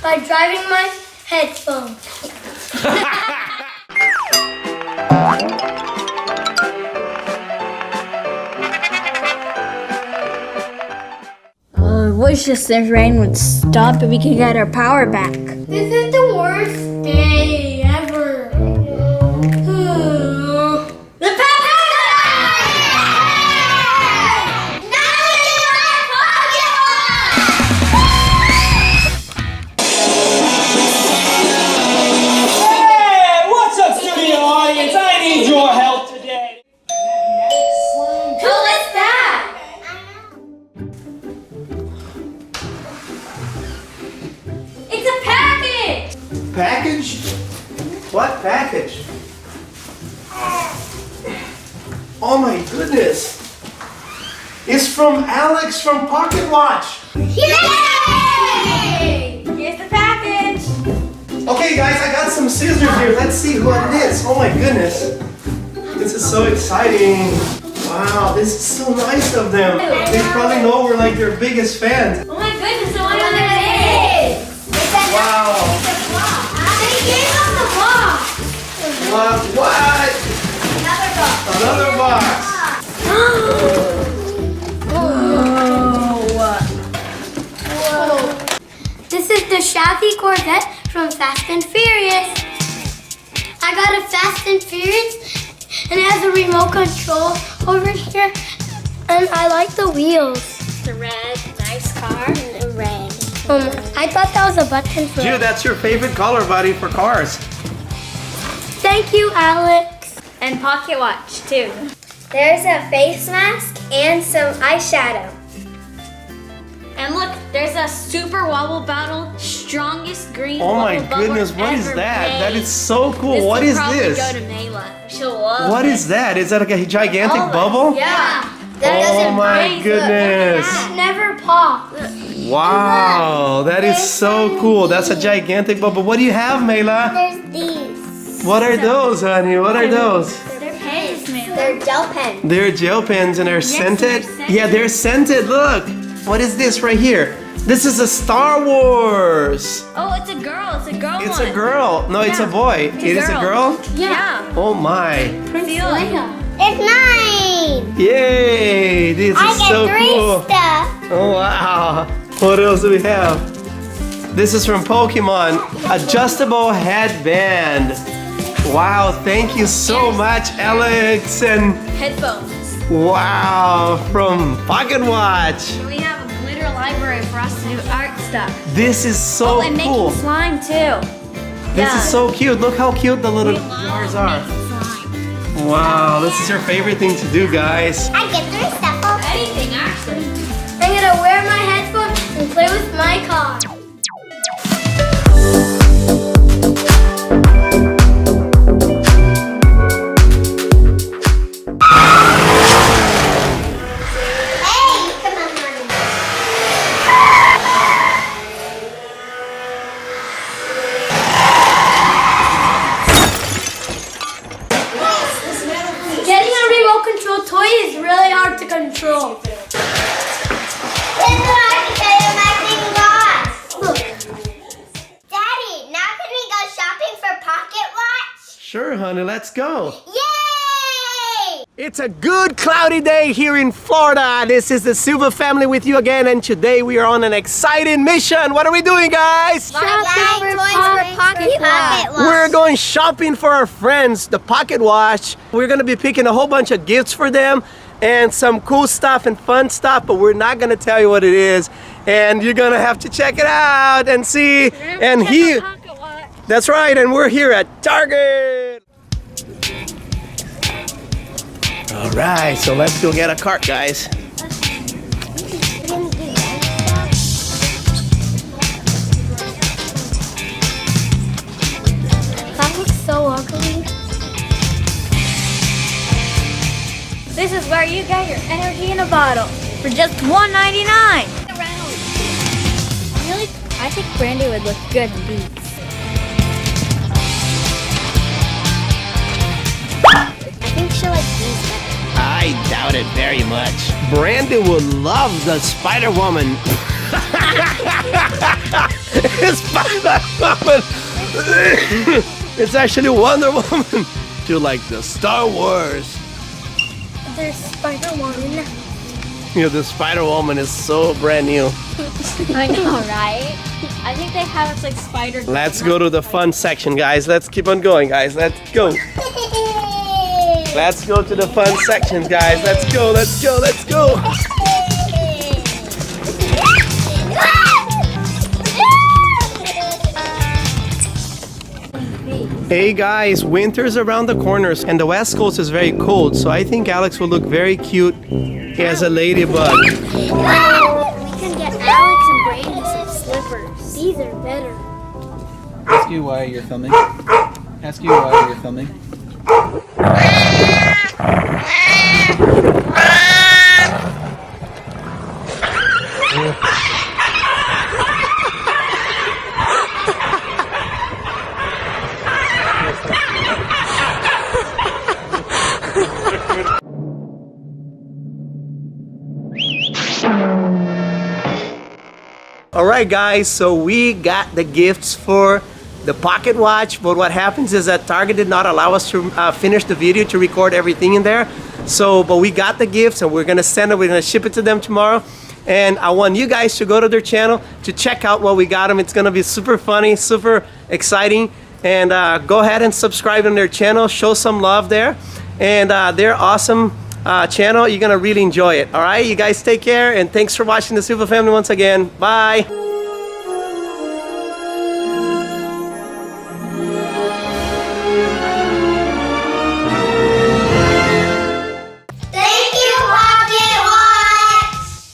by driving my headphones. I wish this rain would stop and we could get our power back. This is the worst day ever. The Hey, what's up, studio audience? I need your help today. Who is that? It's a package! Package? What package? Oh my goodness! It's from Alex from Pocket.Watch. Yay! Here's the package. Okay guys, I got some scissors here. Let's see what it is. Oh my goodness. This is so exciting. Wow, this is so nice of them. They probably know we're like their biggest fans. Oh my goodness, I wonder what it is! Wow. They gave us the box! What? Another box. Another box. Whoa. This is the Chevy Corvette from Fast and Furious. I got a Fast and Furious and it has a remote control over here and I like the wheels. The red, nice car. And the red. I thought that was a button for Dude, that's your favorite color, buddy, for cars. Thank you, Alex. And Pocket.Watch too. There's a face mask and some eyeshadow. And look, there's a super wobble battle, strongest green Oh my wobble goodness, bubbler what is ever that? made. That is so cool. This What will is probably this? go to Mayla. She'll love What it. is that? Is that like a gigantic bubble? Yeah. Oh my goodness. Never pop. Wow, that is so cool. That's a gigantic bubble. What do you have, Mayla? There's these. What are those, honey? What are those? They're pens. They're gel pens. They're gel pens and they're scented? they're scented. Yeah, they're scented. Look. What is this right here? This is a Star Wars. Oh, it's a girl. It's a girl It's one. a girl. No, it's a Yeah. boy. It is a girl? Yeah. Oh my. Feel it. It's mine. Yay! This is so cool. stuff. Oh wow! What else do we have? This is from Pokemon. Adjustable headband. Wow! Thank you so much, Alex. And Headphones. wow, from Pocket.Watch. And we have a glitter library for us to do art stuff. This is so Oh, and cool. making slime too. This is so cute. Look how cute the little jars are. Wow, this is your favorite thing to do, guys. I get three stuff. Anything actually. I'm gonna wear my headphones and play with my car. Hey, come on, honey. Getting a remote control toy is really hard to control. Look. Daddy, now can we go shopping for Pocket.Watch? Sure, honey, let's go. Yay! It's a good cloudy day here in Florida. This is the Silva family with you again, and today we are on an exciting mission. What are we doing, guys? Buying toys for Pocket.Watch. We're going shopping for our friends, the Pocket.Watch. We're gonna be picking a whole bunch of gifts for them and some cool stuff and fun stuff, but we're not gonna tell you what it is. And you're gonna have to check it out and see. And that's right, and we're here at Target. All right, so let's go get a cart, guys. That looks so ugly. This is where you get your energy in a bottle for just $1.99. Really, I think Brandy would look good in these. I think she'll like these better. I doubt it very much. Brandy will love the Spider-Woman. Spider-Woman. It's actually Wonder Woman. You like the Star Wars. There's Spider-Woman. You know, the Spider-Woman is so brand new. I know, right? I think they have it's like spider. Let's go to the fun section, guys. Let's keep on going, guys. Let's go. Let's go to the fun section, guys. Let's go, let's go, let's go. Hey guys, winter's around the corners and the West Coast is very cold, so I think Alex will look very cute as a ladybug. We can get Alex and Brady some slippers. These are better. Ask you why you're filming. Ask you why you're filming. Alright guys, so we got the gifts for the Pocket Watch, but what happens is that Target did not allow us to finish the video to record everything in there. So, but we got the gifts and we're gonna send it, we're gonna ship it to them tomorrow. And I want you guys to go to their channel to check out what we got them. It's gonna be super funny, super exciting. And go ahead and subscribe on their channel, show some love there. And they're awesome channel. You're gonna really enjoy it. All right, you guys take care and thanks for watching the Silva Family once again. Bye.